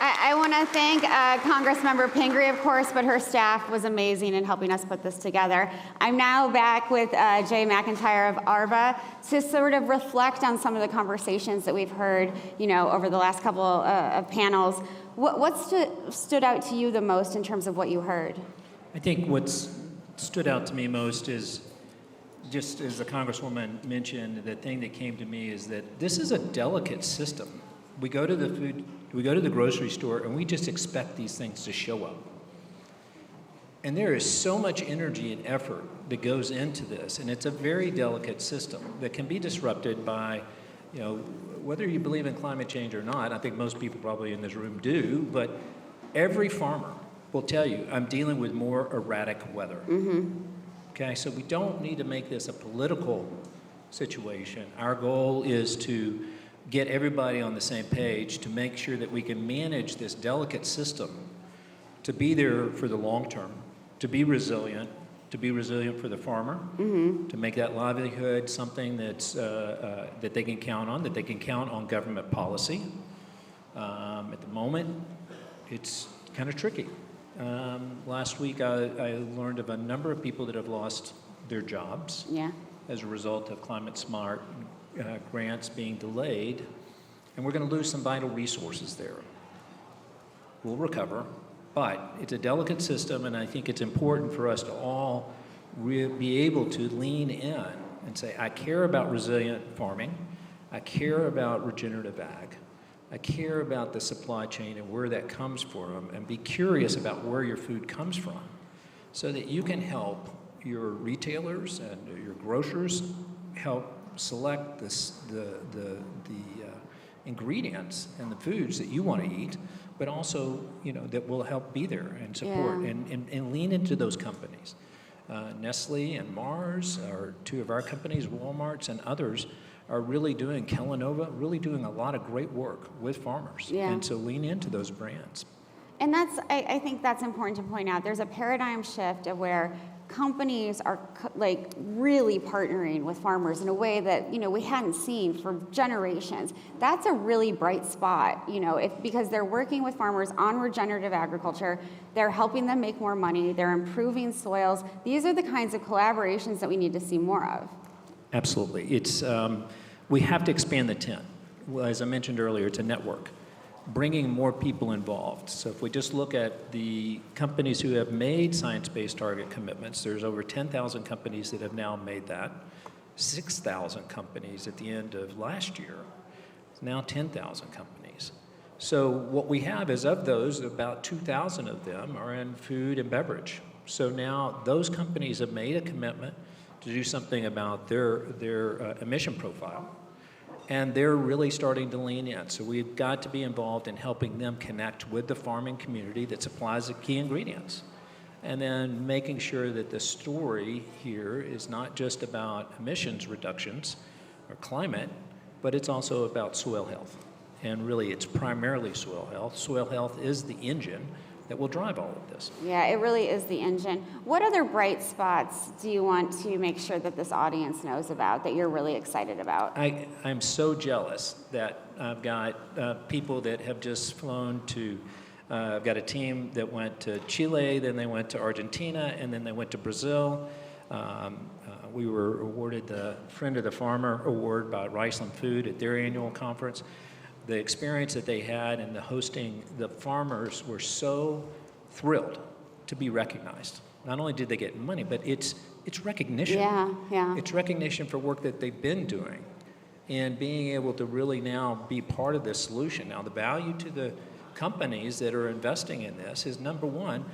I want to thank Congressmember Pingree, of course, but her staff was amazing in helping us put this together. I'm now back with Jay McEntire of Arva to sort of reflect on some of the conversations that we've heard, over the last couple of panels. What stood out to you the most in terms of what you heard? I think what's stood out to me most is, just as the Congresswoman mentioned, the thing that came to me is that this is a delicate system. We go to the grocery store and we just expect these things to show up. And there is so much energy and effort that goes into this, and it's a very delicate system that can be disrupted by, whether you believe in climate change or not. I think most people probably in this room do, but every farmer will tell you, I'm dealing with more erratic weather. Mm-hmm. Okay, so we don't need to make this a political situation. Our goal is to get everybody on the same page to make sure that we can manage this delicate system to be there for the long term, to be resilient for the farmer, mm-hmm. to make that livelihood something that's that they can count on, that they can count on government policy. At the moment, it's kind of tricky. Last week, I learned of a number of people that have lost their jobs as a result of climate smart grants being delayed, and we're going to lose some vital resources there. We'll recover, but it's a delicate system, and I think it's important for us to all be able to lean in and say, I care about resilient farming, I care about regenerative ag, I care about the supply chain and where that comes from, and be curious about where your food comes from so that you can help your retailers and your grocers help select the ingredients and the foods that you want to eat, but also that will help be there and support and lean into those companies. Nestle and Mars are two of our companies. Walmart's and others are really doing, Kellanova, really doing a lot of great work with farmers. And so lean into those brands. And I think that's important to point out. There's a paradigm shift of where companies are really partnering with farmers in a way that we hadn't seen for generations. That's a really bright spot, because they're working with farmers on regenerative agriculture. They're helping them make more money. They're improving soils. These are the kinds of collaborations that we need to see more of. Absolutely. It's we have to expand the tent. Well, as I mentioned earlier, it's a network, bringing more people involved. So if we just look at the companies who have made science-based target commitments, there's over 10,000 companies that have now made that. 6,000 companies at the end of last year. It's now 10,000 companies. So what we have is, of those, about 2,000 of them are in food and beverage. So now those companies have made a commitment to do something about their emission profile. And they're really starting to lean in. So we've got to be involved in helping them connect with the farming community that supplies the key ingredients. And then making sure that the story here is not just about emissions reductions or climate, but it's also about soil health. And really, it's primarily soil health. Soil health is the engine that will drive all of this. Yeah, it really is the engine. What other bright spots do you want to make sure that this audience knows about, that you're really excited about? I'm so jealous that I've got people that have just flown to, I've got a team that went to Chile, then they went to Argentina, and then they went to Brazil. We were awarded the Friend of the Farmer Award by Riceland Food at their annual conference. The experience that they had in the hosting, the farmers were so thrilled to be recognized. Not only did they get money, but it's recognition. Yeah. It's recognition for work that they've been doing and being able to really now be part of this solution. Now, the value to the companies that are investing in this is, number one,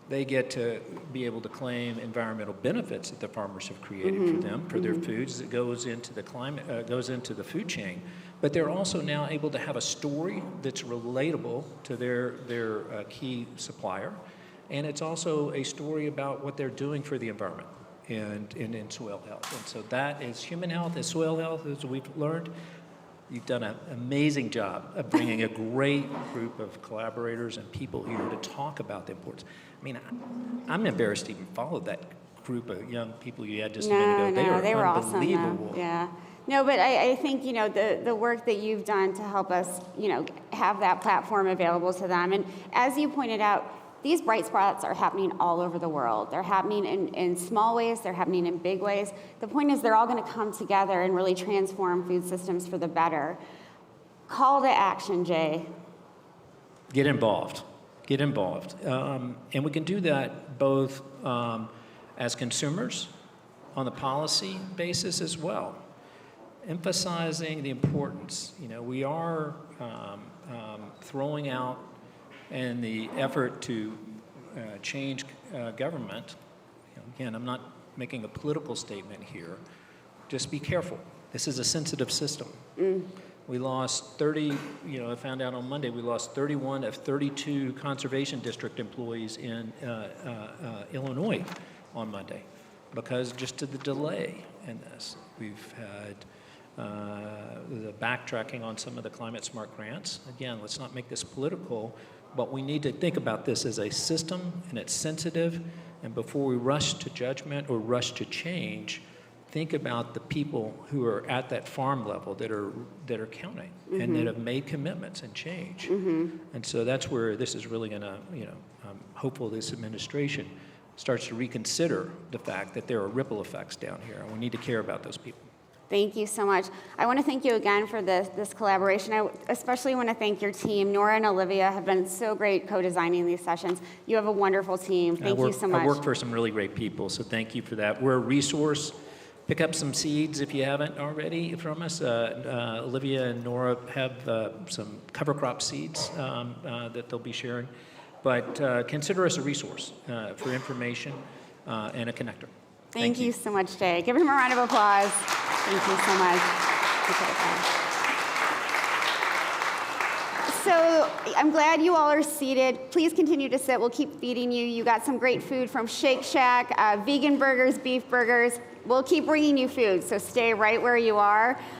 they get to be able to claim environmental benefits that the farmers have created for them, for their foods that goes into the climate, goes into the food chain. But they're also now able to have a story that's relatable to their key supplier, and it's also a story about what they're doing for the environment and in soil health. And so that is human health, is soil health, as we've learned. You've done an amazing job of bringing a great group of collaborators and people here to talk about the importance. I mean, I'm embarrassed to even follow that group of young people you had just a minute ago. They were unbelievable. awesome. Yeah. No, but I think, the work that you've done to help us, have that platform available to them. And as you pointed out, these bright spots are happening all over the world. They're happening in small ways, they're happening in big ways. The point is they're all going to come together and really transform food systems for the better. Call to action, Jay. Get involved. Get involved. And we can do that both as consumers on the policy basis as well. Emphasizing the importance. We are throwing out in the effort to change government. Again, I'm not making a political statement here. Just be careful. This is a sensitive system. We lost 30, I found out on Monday, we lost 31 of 32 conservation district employees in Illinois on Monday because just of the delay in this. We've had the backtracking on some of the climate smart grants. Again, let's not make this political, but we need to think about this as a system, and it's sensitive, and before we rush to judgment or rush to change, think about the people who are at that farm level that are counting and that have made commitments and change. And so that's where this is really going to, I'm hopeful this administration starts to reconsider the fact that there are ripple effects down here, and we need to care about those people. Thank you so much. I want to thank you again for this collaboration. I especially want to thank your team. Nora and Olivia have been so great co-designing these sessions. You have a wonderful team. Thank you so much. I work for some really great people, so thank you for that. We're a resource. Pick up some seeds if you haven't already from us. Olivia and Nora have some cover crop seeds that they'll be sharing. But consider us a resource for information and a connector. Thank you so much, Jay. Give him a round of applause. Thank you so much. So I'm glad you all are seated. Please continue to sit. We'll keep feeding you. You got some great food from Shake Shack, vegan burgers, beef burgers. We'll keep bringing you food, so stay right where you are.